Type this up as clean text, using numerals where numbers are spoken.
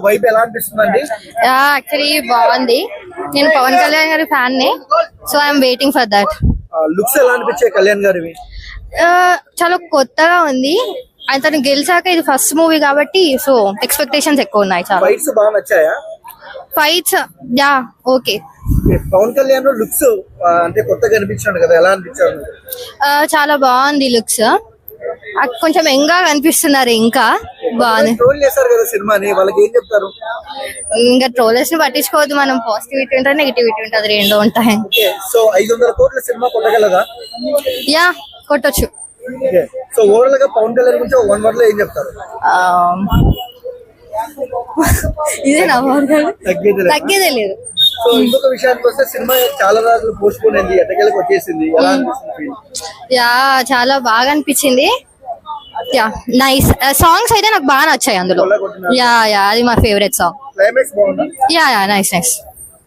Vibe ఎలా అనిపిస్తుందండి? Actually బాగుంది. నేను పవన్ కళ్యాణ్ గారి ఫ్యాన్ ని, so I'm waiting for that. Looks ఎలా అనిపించాయి కళ్యాణ్ గారివి? చాలా కొత్తగా ఉంది. అతను గెలిచాక ఇది ఫస్ట్ మూవీ కాబట్టి సో ఎక్స్పెక్టేషన్స్ ఎక్కువ ఉన్నాయి. చాలా ఫైట్స్ బాగా నచ్చాయా? Fights yeah okay. Pawan Kalyan looks అంటే కొత్తగా అనిపించాడు కదా, ఎలా అనిపించాడు? చాలా బాగుంది లుక్స్. కొంచెం యంగా కనిపిస్తున్నారు. ఇంకా బాగుంది. ట్రోల్ చేశారు కదా సినిమాని, వాళ్ళకి ఏం చెప్తారు? ఇంకా ట్రోలర్స్ ని పట్టించుకోవద్దు. మనం పాజిటివిటీ ఉంటుంది, నెగిటివిటీ ఉంటుంది, రెండు ఉంటాయి. సో 500 కోట్ల సినిమా కొట్టగలదా? యా కొట్టొచ్చు. సో ఓవరాల్ గా పవన్ కళ్యాణ్ గురించి 1 word లో ఏం చెప్తారు? ఇదే తగ్గేదే లేదు. సో ఇంకొక విషయానికి వస్తే సినిమా చాలా రోజులు పోస్ట్ పోన్ అయింది, ఎట్టకేలకు వచ్చేసింది. ఎలా అనిపిస్తుంది? యా చాలా బాగా అనిపించింది. Yeah nice. సాంగ్స్ అయితే నాకు బాగా నచ్చాయి అందులో. యా అది మా ఫేవరెట్ సాంగ్. క్లైమాక్స్ బాగుందా? Yeah nice.